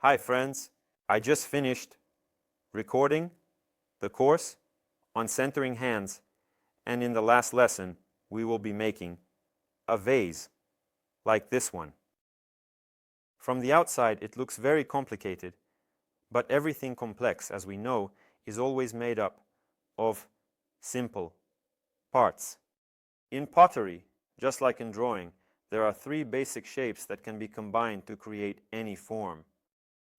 Hi friends, I just finished recording the course on centering hands, and in the last lesson we will be making a vase like this one. From the outside it looks very complicated, but everything complex, as we know, is always made up of simple parts. In pottery, just like in drawing, there are three basic shapes that can be combined to create any form.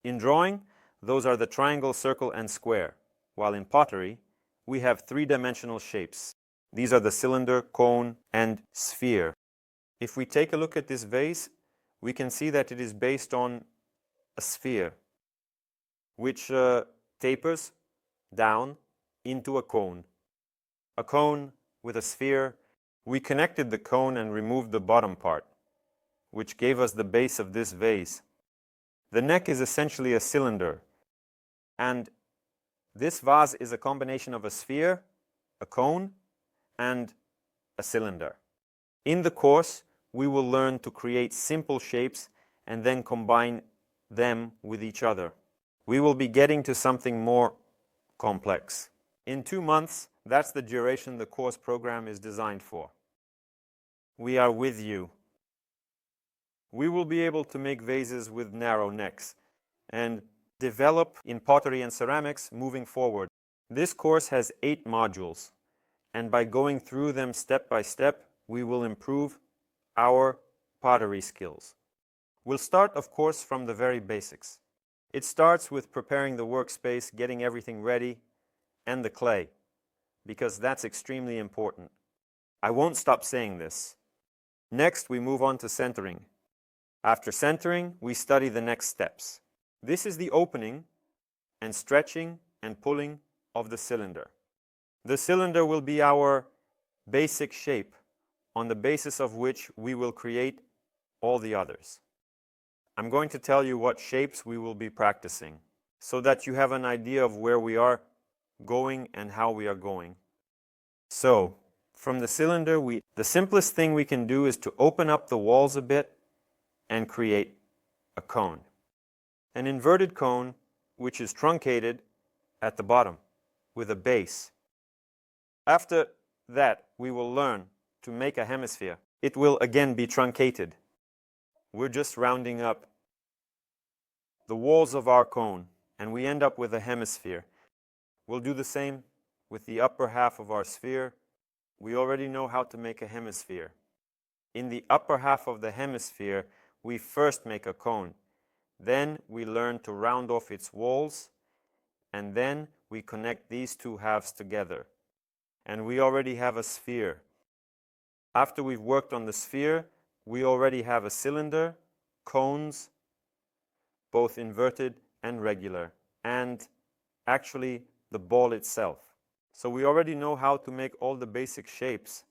In drawing, those are the triangle, circle, and square, while in pottery, we have three-dimensional shapes. These are the cylinder, cone, and sphere. If we take a look at this vase, we can see that it is based on a sphere, which tapers down into a cone. A cone with a sphere. We connected the cone and removed the bottom part, which gave us the base of this vase. The neck is essentially a cylinder, and this vase is a combination of a sphere, a cone, and a cylinder. In the course, we will learn to create simple shapes and then combine them with each other. We will be getting to something more complex. In 2 months, that's the duration the course program is designed for. We are with you. We will be able to make vases with narrow necks and develop in pottery and ceramics moving forward. This course has 8 modules, and by going through them step by step, we will improve our pottery skills. We'll start, of course, from the very basics. It starts with preparing the workspace, getting everything ready, and the clay, because that's extremely important. I won't stop saying this. Next, we move on to centering. After centering, we study the next steps. This is the opening and stretching and pulling of the cylinder. The cylinder will be our basic shape, on the basis of which we will create all the others. I'm going to tell you what shapes we will be practicing, so that you have an idea of where we are going and how we are going. So, from the cylinder, the simplest thing we can do is to open up the walls a bit and create a cone. An inverted cone which is truncated at the bottom with a base. After that, we will learn to make a hemisphere. It will again be truncated. We're just rounding up the walls of our cone, and we end up with a hemisphere. We'll do the same with the upper half of our sphere. We already know how to make a hemisphere. In the upper half of the hemisphere, we first make a cone. Then we learn to round off its walls, and then we connect these two halves together. And we already have a sphere. After we've worked on the sphere, we already have a cylinder, cones, both inverted and regular, and actually the ball itself. So we already know how to make all the basic shapes.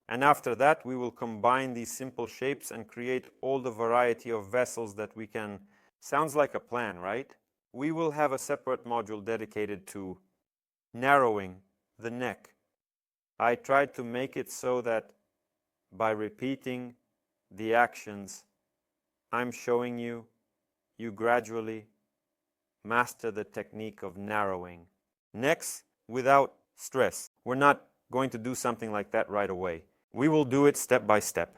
And after that, we will combine these simple shapes and create all the variety of vessels that we can. Sounds like a plan, right? We will have a separate module dedicated to narrowing the neck. I tried to make it so that by repeating the actions I'm showing you, you gradually master the technique of narrowing. Next, without stress. We're not going to do something like that right away. We will do it step by step.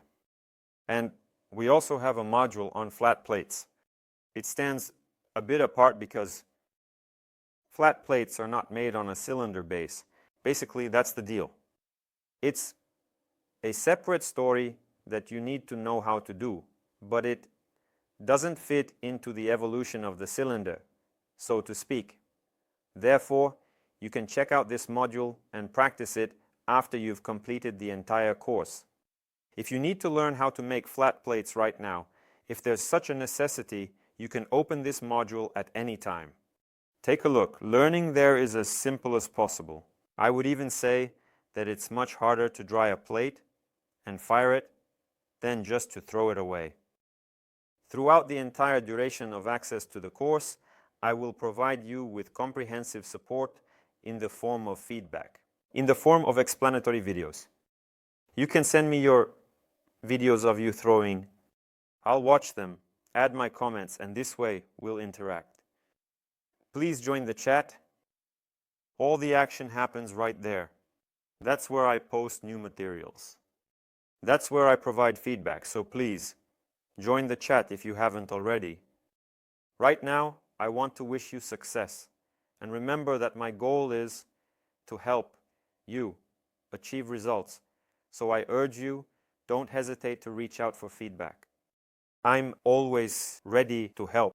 And we also have a module on flat plates. It stands a bit apart because flat plates are not made on a cylinder base. Basically, that's the deal. It's a separate story that you need to know how to do, but it doesn't fit into the evolution of the cylinder, so to speak. Therefore, you can check out this module and practice it after you've completed the entire course. If you need to learn how to make flat plates right now, if there's such a necessity, you can open this module at any time. Take a look. Learning there is as simple as possible. I would even say that it's much harder to dry a plate and fire it than just to throw it away. Throughout the entire duration of access to the course, I will provide you with comprehensive support in the form of feedback, in the form of explanatory videos. You can send me your videos of you throwing. I'll watch them add my comments, and this way we'll interact. Please join the chat. All the action happens right there. That's where I post new materials. That's where I provide feedback, so please join the chat if you haven't already. Right now, I want to wish you success, and remember that my goal is to help you achieve results. So I urge you, don't hesitate to reach out for feedback. I'm always ready to help.